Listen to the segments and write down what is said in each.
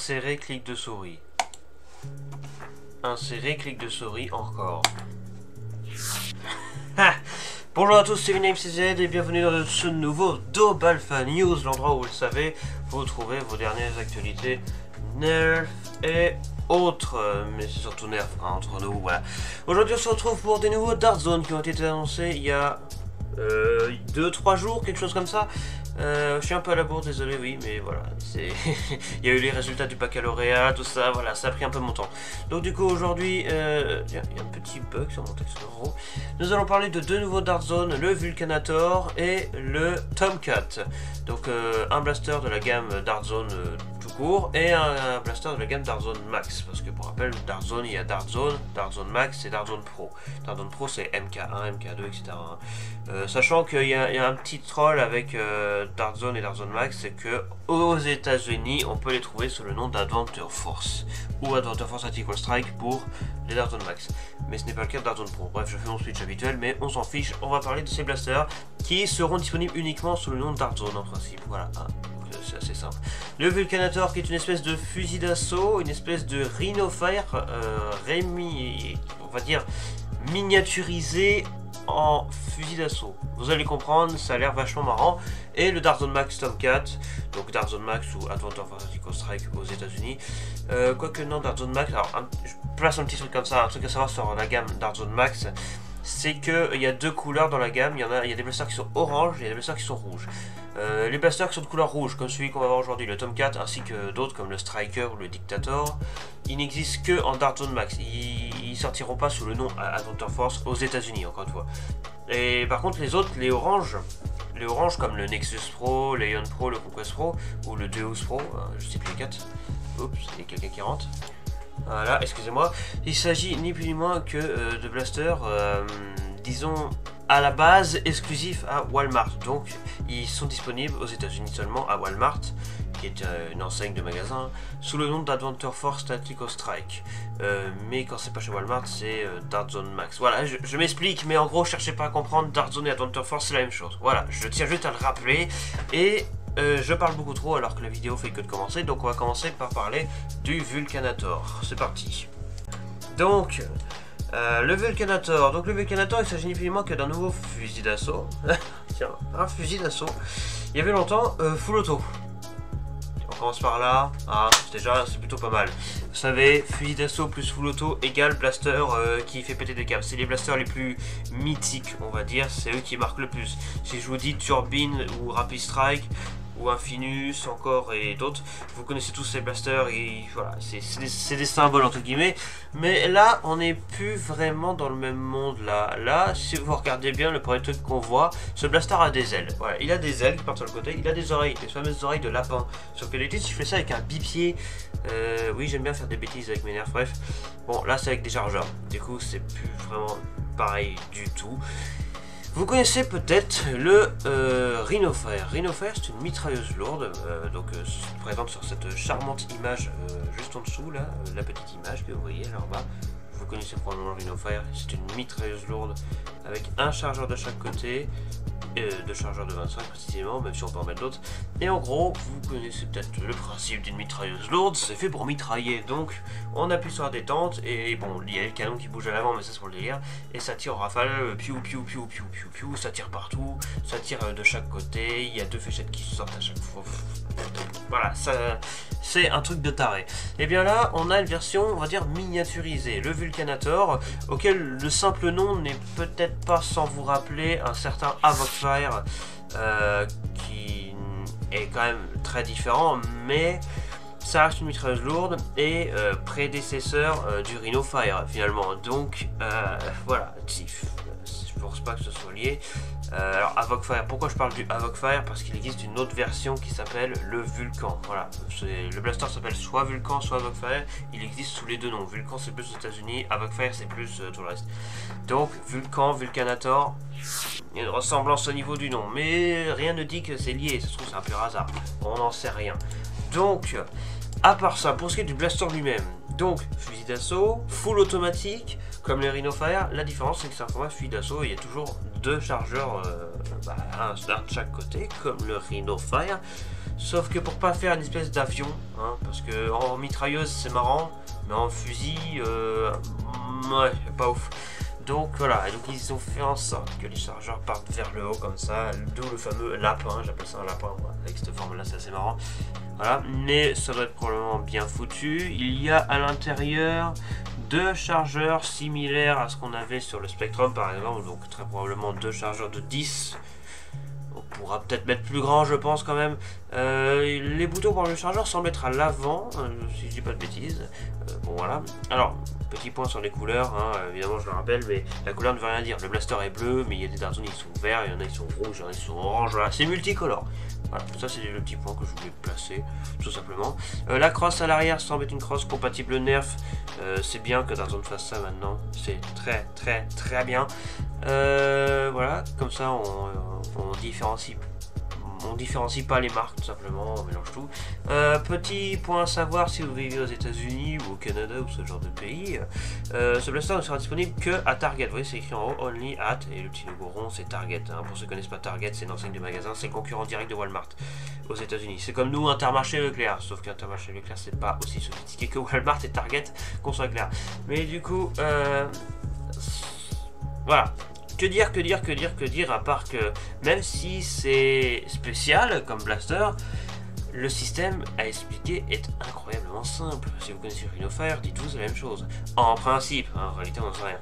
Insérer clic de souris. Insérer clic de souris encore. Bonjour à tous, c'est VinamesCZ et bienvenue dans ce nouveau Daub Alpha News, l'endroit où vous le savez, vous trouvez vos dernières actualités Nerf et autres, mais c'est surtout Nerf hein, entre nous, voilà. Aujourd'hui on se retrouve pour des nouveaux Dark Zone qui ont été annoncés il y a 2-3 jours, quelque chose comme ça. Je suis un peu à la bourre, désolé, oui, mais voilà, c'est il y a eu les résultats du baccalauréat, tout ça, voilà, ça a pris un peu mon temps. Donc du coup, aujourd'hui, il y a un petit bug sur mon texte euro. Nous allons parler de deux nouveaux Dark Zone, le Vulcanator et le Tomcat. Donc un blaster de la gamme Dark Zone tout court et un blaster de la gamme Dark Zone Max. Parce que pour rappel, Dark Zone, il y a Dark Zone Max et Dark Zone Pro. Dark Zone Pro, c'est MK1, MK2, etc. Sachant qu'il y a un petit troll avec Dark Zone et Dark Zone Max, c'est que aux États-Unis on peut les trouver sous le nom d'Adventure Force ou Adventure Force Tactical Strike pour les Dark Zone Max, mais ce n'est pas le cas de Dark Zone Pro. Bref, je fais mon switch habituel, mais on s'en fiche, on va parler de ces blasters qui seront disponibles uniquement sous le nom de Dark Zone en principe. Voilà, hein. C'est assez simple. Le Vulcanator qui est une espèce de fusil d'assaut, une espèce de Rhino Fire, on va dire miniaturisé en fusil d'assaut. Vous allez comprendre, ça a l'air vachement marrant. Et le Dark Zone Max Tomcat, donc Dark Zone Max ou Adventure Force Tactical Strike aux États-Unis. Quoique non, Dark Zone Max, alors je place un petit truc comme ça, un truc à savoir sur la gamme Dark Zone Max, c'est qu'il y a deux couleurs dans la gamme. Il y a des blasters qui sont orange et il y a des blasters qui sont rouges. Les blasters qui sont de couleur rouge, comme celui qu'on va voir aujourd'hui, le Tomcat, ainsi que d'autres comme le Striker ou le Dictator, ils n'existent que en Dark Zone Max. Ils sortiront pas sous le nom Adventure Force aux États-Unis, encore une fois. Et par contre, les autres, les oranges comme le Nexus Pro, l'Aeon Pro, le Conquest Pro ou le Deus Pro, je sais plus les 4. Oups, il y a quelqu'un qui rentre. Voilà, excusez-moi. Il s'agit ni plus ni moins que de blasters, disons, à la base exclusifs à Walmart. Donc, ils sont disponibles aux États-Unis seulement à Walmart, qui est une enseigne de magasin, sous le nom d'Adventure Force Tactical Strike. Mais quand c'est pas chez Walmart, c'est Dark Zone Max. Voilà, je m'explique, mais en gros, cherchez pas à comprendre, Dark Zone et Adventure Force, c'est la même chose. Voilà, je tiens juste à le rappeler. Et je parle beaucoup trop alors que la vidéo fait que de commencer, donc on va commencer par parler du Vulcanator. C'est parti. Donc, le Vulcanator. Donc le Vulcanator, il s'agit ni plus ni moins que d'un nouveau fusil d'assaut. Tiens, un fusil d'assaut. Il y avait longtemps, full auto. On commence par là. Ah, déjà, c'est plutôt pas mal. Vous savez, fusil d'assaut plus full auto égale blaster qui fait péter des câbles. C'est les blasters les plus mythiques, on va dire. C'est eux qui marquent le plus. Si je vous dis Turbine ou Rapid Strike ou Infinus encore et d'autres, vous connaissez tous ces blasters et voilà, c'est des symboles entre guillemets, mais là on n'est plus vraiment dans le même monde. Là si vous regardez bien, le premier truc qu'on voit, ce blaster a des ailes, voilà, il a des ailes qui partent sur le côté, il a des oreilles, les fameuses oreilles de lapin, sauf que l'été si je fais ça avec un bipied, oui j'aime bien faire des bêtises avec mes nerfs, bref, bon là c'est avec des chargeurs, du coup c'est plus vraiment pareil du tout. Vous connaissez peut-être le Rhino Fire. Rhino Fire, c'est une mitrailleuse lourde, présente sur cette charmante image juste en dessous, là, la petite image que vous voyez là en bas. Vous connaissez probablement le Rhino Fire, c'est une mitrailleuse lourde avec un chargeur de chaque côté, deux chargeurs de 25 précisément, même si on peut en mettre d'autres. Et en gros, vous connaissez peut-être le principe d'une mitrailleuse lourde, c'est fait pour mitrailler. Donc, on appuie sur la détente, et bon, il y a le canon qui bouge à l'avant, mais ça c'est pour le délire, et ça tire en rafale, piou piou piou piou piou piou, ça tire partout, ça tire de chaque côté, il y a deux fléchettes qui sortent à chaque fois. Voilà, ça c'est un truc de taré. Et bien là, on a une version, on va dire, miniaturisée, le Vulcanator, auquel le simple nom n'est peut-être pas sans vous rappeler un certain Avocfire, qui est quand même très différent, mais ça reste une mitrailleuse lourde et prédécesseur du Rhino Fire finalement. Donc voilà, je pense pas que ce soit lié. Alors Avocfire, pourquoi je parle du Avocfire? Parce qu'il existe une autre version qui s'appelle le Vulcan. Voilà, le blaster s'appelle soit Vulcan, soit Avocfire. Il existe sous les deux noms. Vulcan c'est plus aux États-Unis, Avocfire c'est plus tout le reste. Donc Vulcan, Vulcanator, il y a une ressemblance au niveau du nom, mais rien ne dit que c'est lié. Ça se trouve c'est un pur hasard. On n'en sait rien. Donc, à part ça, pour ce qui est du blaster lui-même, donc fusil d'assaut, full automatique, comme les Rhino Fire, la différence c'est que c'est un format fusil d'assaut et il y a toujours deux chargeurs, un de chaque côté, comme le Rhino Fire. Sauf que pour pas faire une espèce d'avion, hein, parce que en mitrailleuse c'est marrant, mais en fusil, ouais, pas ouf. Donc voilà, et donc ils ont fait en sorte que les chargeurs partent vers le haut comme ça, d'où le fameux lapin, j'appelle ça un lapin, moi, avec cette forme là, c'est assez marrant. Voilà, mais ça doit être probablement bien foutu. Il y a à l'intérieur deux chargeurs similaires à ce qu'on avait sur le Spectrum par exemple, donc très probablement deux chargeurs de 10. On pourra peut-être mettre plus grand, je pense quand même. Les boutons pour le chargeur semblent être à l'avant, si je dis pas de bêtises. Bon voilà. Alors, petit point sur les couleurs, hein, évidemment je le rappelle, mais la couleur ne veut rien dire. Le blaster est bleu, mais il y a des Dart Zone qui sont verts, il y en a qui sont rouges, il y en a qui sont oranges, voilà, c'est multicolore. Voilà, ça c'est le petit point que je voulais placer, tout simplement. La crosse à l'arrière semble être une crosse compatible Nerf. C'est bien que Dart Zone fasse ça maintenant, c'est très bien. Voilà, comme ça on différencie. On différencie pas les marques tout simplement, on mélange tout. Petit point à savoir si vous vivez aux États-Unis ou au Canada ou ce genre de pays, ce blaster ne sera disponible que à Target. Vous voyez, c'est écrit en haut Only at et le petit logo rond c'est Target. Hein. Pour ceux qui ne connaissent pas Target, c'est une enseigne de magasin, c'est le concurrent direct de Walmart aux États-Unis. C'est comme nous, Intermarché Leclerc, sauf qu'Intermarché Leclerc c'est pas aussi sophistiqué que Walmart et Target qu'on soit clair. Mais du coup, voilà. Que dire, à part que même si c'est spécial comme blaster, le système à expliquer est incroyablement simple. Si vous connaissez Rhino Fire, dites-vous la même chose. En principe, hein, en réalité on n'en sait rien.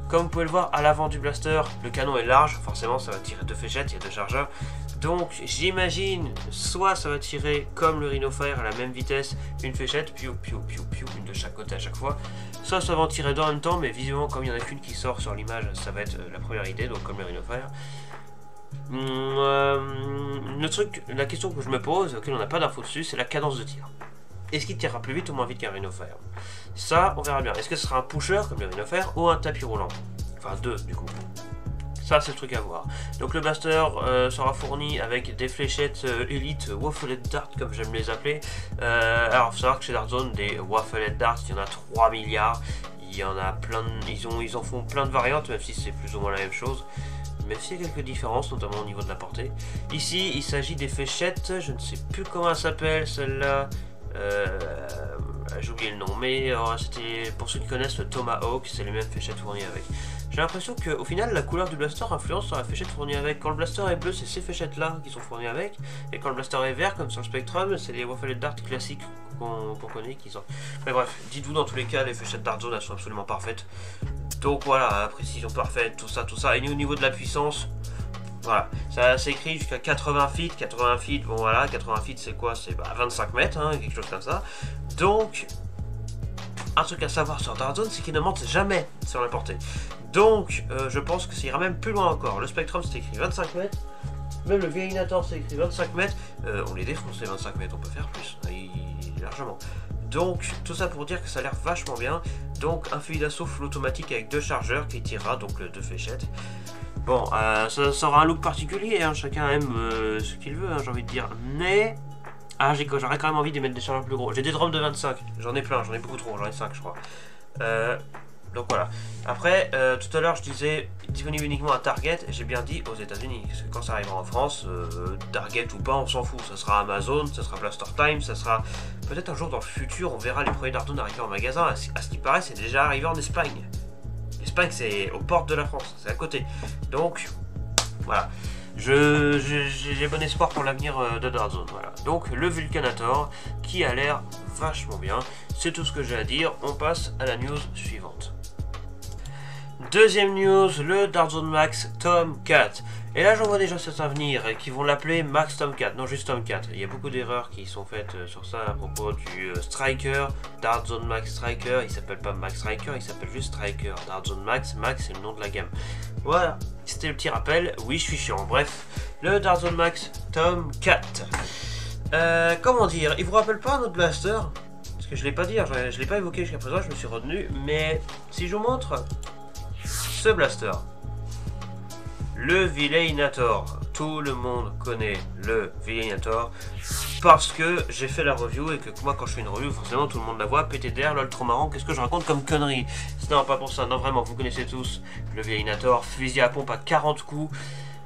Comme vous pouvez le voir à l'avant du blaster, le canon est large, forcément ça va tirer deux fléchettes, il y a deux chargeurs. Donc j'imagine, soit ça va tirer comme le Rhino Fire à la même vitesse, une fléchette, piou, une de chaque côté à chaque fois. Soit ça va en tirer deux en même temps, mais visiblement comme il n'y en a qu'une qui sort sur l'image, ça va être la première idée, donc comme le Rhino Fire. Le truc, la question que je me pose, auquel on n'a pas d'infos dessus, c'est la cadence de tir. Est-ce qu'il tirera plus vite ou moins vite qu'un Rhino Fire? Ça, on verra bien. Est-ce que ce sera un pusher comme le Rhino Fire ou un tapis roulant? Enfin, deux du coup. Ça, c'est le truc à voir. Donc le blaster sera fourni avec des fléchettes Elite Waffle Dart, comme j'aime les appeler. Alors, il faut savoir que chez Dart Zone, des Waffle Dart, il y en a 3 milliards. Il y en a plein de, ils en font plein de variantes, même si c'est plus ou moins la même chose. Même s'il y a quelques différences, notamment au niveau de la portée. Ici, il s'agit des fléchettes, je ne sais plus comment elle s'appelle, celle-là. J'ai oublié le nom, mais c'était pour ceux qui connaissent le Tomahawk, c'est les mêmes fléchettes fournies avec. J'ai l'impression qu'au final la couleur du blaster influence sur la fléchette fournie avec. Quand le blaster est bleu, c'est ces fléchettes là qui sont fournies avec, et quand le blaster est vert, comme sur le Spectrum, c'est les Waffle Dart classiques qu'on connaît qui sont. Mais bref, dites-vous dans tous les cas, les fléchettes Dart Zone elles sont absolument parfaites. Donc voilà, précision parfaite, tout ça. Et au niveau de la puissance, voilà, ça s'écrit jusqu'à 80 feet. 80 feet, bon voilà, 80 feet c'est quoi? C'est 25 mètres, hein, quelque chose comme ça. Donc, un truc à savoir sur Dart Zone, c'est qu'il ne monte jamais sur la portée. Donc, je pense que ça ira même plus loin encore. Le Spectrum c'est écrit 25 mètres. Même le Veilinator c'est écrit 25 mètres. On les défonce les 25 mètres, on peut faire plus, largement. Donc, tout ça pour dire que ça a l'air vachement bien. Donc, un fusil d'assaut full automatique avec deux chargeurs qui tirera, donc deux fléchettes. Bon, ça aura un look particulier, hein, chacun aime ce qu'il veut, hein, j'ai envie de dire. Mais, j'aurais quand même envie de mettre des chargeurs plus gros. J'ai des drums de 25, j'en ai plein, j'en ai beaucoup trop, j'en ai 5 je crois. Donc voilà. Après, tout à l'heure je disais disponible uniquement à Target, et j'ai bien dit aux États-Unis. Parce que quand ça arrivera en France, Target ou pas, on s'en fout. Ça sera Amazon, ça sera Blaster Time, ça sera. Peut-être un jour dans le futur, on verra les premiers Dart Zone arriver en magasin. À ce qui paraît, c'est déjà arrivé en Espagne. L'Espagne, c'est aux portes de la France, c'est à côté. Donc, voilà. J'ai bon espoir pour l'avenir de Dart Zone. Voilà. Donc, le Vulcanator, qui a l'air vachement bien. C'est tout ce que j'ai à dire. On passe à la news suivante. Deuxième news, le Dart Zone Max Tomcat. Et là j'en vois déjà certains venir et qui vont l'appeler Max Tomcat, non juste Tomcat. Il y a beaucoup d'erreurs qui sont faites sur ça à propos du Striker, Dart Zone Max Striker. Il s'appelle pas Max Striker, il s'appelle juste Striker. Dart Zone Max, Max c'est le nom de la gamme. Voilà, c'était le petit rappel. Oui, je suis chiant. Bref, le Dart Zone Max Tomcat. Comment dire, il vous rappelle pas un autre blaster? Parce que je l'ai pas dit, je l'ai pas évoqué jusqu'à présent, je me suis retenu. Mais si je vous montre ce blaster, le Veilinator, tout le monde connaît le Veilinator parce que j'ai fait la review et que moi quand je fais une review forcément tout le monde la voit, pété d'air, lol trop marrant, qu'est-ce que je raconte comme connerie? Non, pas pour ça, non vraiment, vous connaissez tous le Veilinator, fusil à pompe à 40 coups,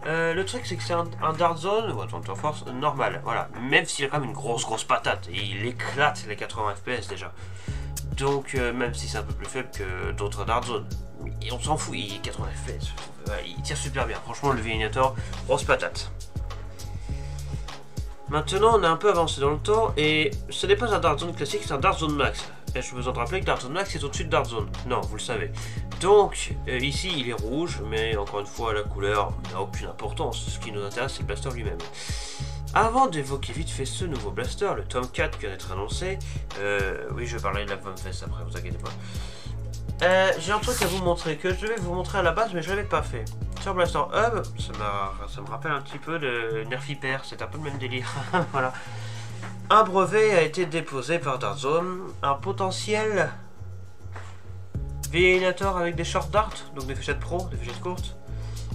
Le truc c'est que c'est un Dart Zone ou Adventure Force normal, voilà. Même s'il a quand même une grosse patate, et il éclate les 80 FPS déjà. Donc même si c'est un peu plus faible que d'autres Dart Zone, on s'en fout, il est 80 FPS, il tire super bien. Franchement le Veilinator, grosse patate. Maintenant on a un peu avancé dans le temps et ce n'est pas un Dart Zone classique, c'est un Dart Zone Max. Et je besoin de rappeler que Dart Zone Max est au-dessus de Dart Zone. Non, vous le savez. Donc, ici, il est rouge, mais encore une fois, la couleur n'a aucune importance. Ce qui nous intéresse, c'est le blaster lui-même. Avant d'évoquer vite fait ce nouveau blaster, le Tomcat qui vient d'être annoncé, oui, je vais parler de la Vomfest après, vous inquiétez pas. J'ai un truc à vous montrer, que je devais vous montrer à la base, mais je l'avais pas fait. Sur Blaster Hub, ça me rappelle un petit peu de Nerf Hyper, c'est un peu le même délire. Voilà. Un brevet a été déposé par Dart Zone, un potentiel Veilinator avec des short dart, donc des fléchettes pro, des fléchettes courtes.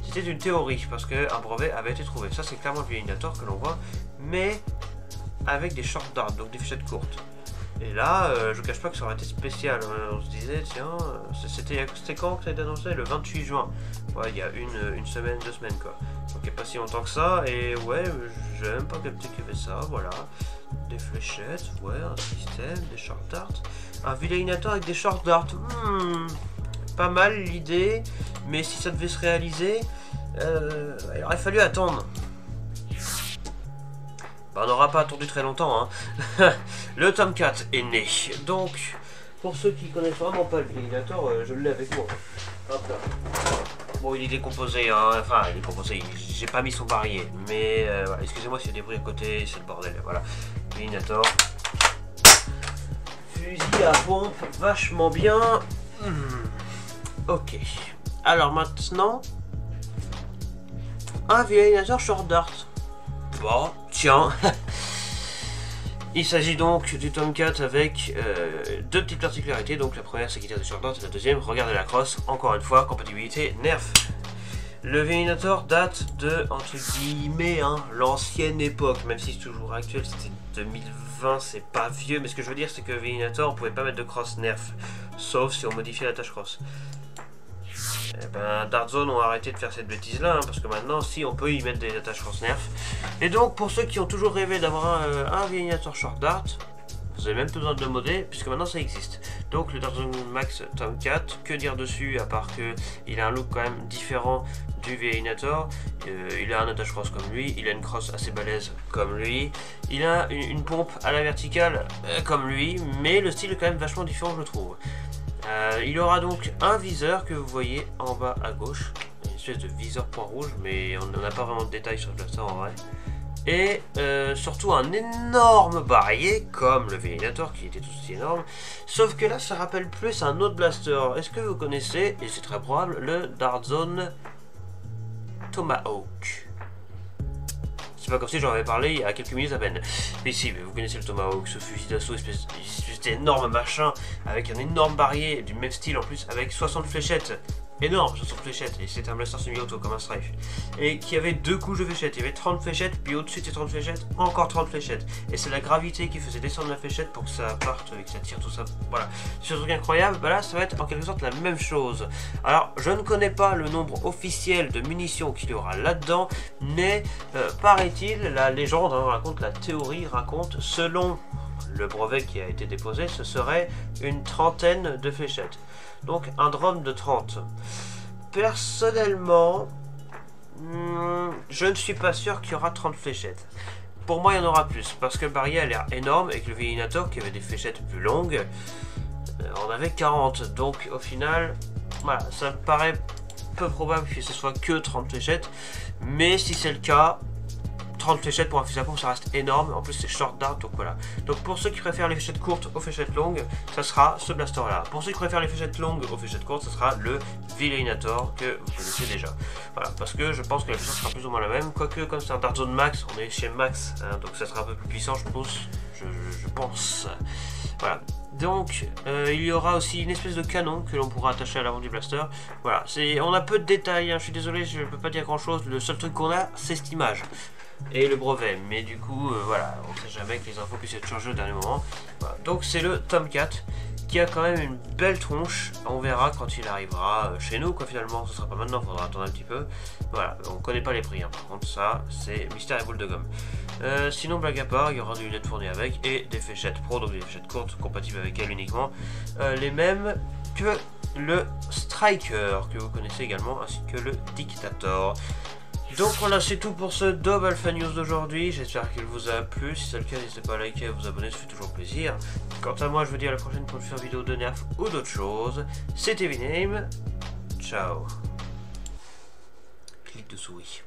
C'était une théorie, parce qu'un brevet avait été trouvé. Ça c'est clairement le Veilinator que l'on voit, mais avec des short dart, donc des fléchettes courtes. Et là, je vous cache pas que ça aurait été spécial. On se disait, tiens, c'était quand que ça a été annoncé? Le 28 juin. Ouais, il y a une semaine, 2 semaines quoi. Donc il n'y a pas si longtemps que ça, et ouais, j'ai même pas capté qu'il y avait ça, voilà. Des fléchettes, ouais, un système, des short darts. Un Veilinator avec des short darts, pas mal l'idée, mais si ça devait se réaliser, il aurait fallu attendre. Bah, on n'aura pas attendu très longtemps, hein. Le Tomcat est né, donc, pour ceux qui connaissent vraiment pas le Veilinator, je l'ai avec moi. Hop là. Bon, il est décomposé, hein. Enfin, il est composé, j'ai pas mis son barillet, mais voilà. Excusez-moi s'il y a des bruits à côté, c'est le bordel, voilà. Veilinator. Fusil à pompe, vachement bien. Ok. Alors maintenant, un Veilinator short dart. Bon, tiens. Il s'agit donc du Tomcat avec deux petites particularités. Donc la première c'est qu'il tire des short darts et la deuxième, regardez la crosse, encore une fois, compatibilité Nerf. Le Veilinator date de, entre guillemets, hein, l'ancienne époque, même si c'est toujours actuel, c'était 2020, c'est pas vieux, mais ce que je veux dire c'est que Veilinator on pouvait pas mettre de cross Nerf, sauf si on modifiait la tâche cross. Eh ben, Dart Zone ont arrêté de faire cette bêtise là, hein, parce que maintenant si on peut y mettre des attaches cross Nerf. Et donc pour ceux qui ont toujours rêvé d'avoir un Veilinator short dart, vous avez même plus besoin de le modder puisque maintenant ça existe. Donc le Dart Zone Max Tomcat, que dire dessus à part que il a un look quand même différent du Veilinator. Il a un attache cross comme lui, il a une crosse assez balèze comme lui, il a une pompe à la verticale comme lui, mais le style est quand même vachement différent je trouve. Il aura donc un viseur que vous voyez en bas à gauche, une espèce de viseur point rouge, mais on n'a pas vraiment de détails sur le blaster en vrai. Et surtout un énorme barillet comme le Veilinator qui était tout aussi énorme, sauf que là ça rappelle plus un autre blaster. Est-ce que vous connaissez, et c'est très probable, le Dart Zone Tomahawk? C'est pas comme si j'en avais parlé il y a quelques minutes à peine. Mais si, vous connaissez le Tomahawk, ce fusil d'assaut, espèce d'énorme machin, avec un énorme barillet, du même style en plus, avec 60 fléchettes. Énorme, 60 fléchettes, et c'était un blaster semi-auto comme un Strife. Et qui avait deux couches de fléchettes, il y avait 30 fléchettes, puis au-dessus de ces 30 fléchettes, encore 30 fléchettes. Et c'est la gravité qui faisait descendre la fléchette pour que ça parte et que ça tire tout ça. Voilà. C'est un truc incroyable, bah là ça va être en quelque sorte la même chose. Alors, je ne connais pas le nombre officiel de munitions qu'il y aura là-dedans, mais paraît-il, la légende raconte, la théorie raconte, selon le brevet qui a été déposé, ce serait une trentaine de fléchettes. Donc un drone de 30. Personnellement, je ne suis pas sûr qu'il y aura 30 fléchettes. Pour moi, il y en aura plus, parce que le barillet a l'air énorme et que le Veilinator, qui avait des fléchettes plus longues, en avait 40. Donc au final, voilà, ça me paraît peu probable que ce soit que 30 fléchettes. Mais si c'est le cas, 30 fléchettes pour un fusil à pompe ça reste énorme, en plus c'est short dart, donc voilà. Donc pour ceux qui préfèrent les fléchettes courtes aux fléchettes longues, ça sera ce blaster là. Pour ceux qui préfèrent les fléchettes longues aux fléchettes courtes, ça sera le Veilinator que vous connaissez déjà. Voilà, parce que je pense que la puissance sera plus ou moins la même, quoique comme c'est un Dart Zone Max, on est chez Max, hein, donc ça sera un peu plus puissant je pense. Voilà. Donc il y aura aussi une espèce de canon que l'on pourra attacher à l'avant du blaster. Voilà, on a peu de détails, hein, je suis désolé, je ne peux pas dire grand chose, le seul truc qu'on a c'est cette image. Et le brevet, mais du coup, voilà, on ne sait jamais que les infos puissent être changées au dernier moment. Voilà. Donc c'est le Tomcat qui a quand même une belle tronche. On verra quand il arrivera chez nous, quoi, finalement. Ce sera pas maintenant, faudra attendre un petit peu. Voilà, on connaît pas les prix, hein. Par contre, ça, c'est mystère et boule de gomme. Sinon, blague à part, il y aura des lunettes fournies avec et des fléchettes pro, donc des fléchettes courtes, compatibles avec elle uniquement. Les mêmes que le Striker, que vous connaissez également, ainsi que le Dictator. Donc voilà, c'est tout pour ce Dove Alpha News d'aujourd'hui. J'espère qu'il vous a plu. Si c'est le cas, n'hésitez pas à liker et à vous abonner, ça fait toujours plaisir. Quant à moi, je vous dis à la prochaine pour une future vidéo de nerf ou d'autres choses. C'était Viname. Ciao. Clic de souris.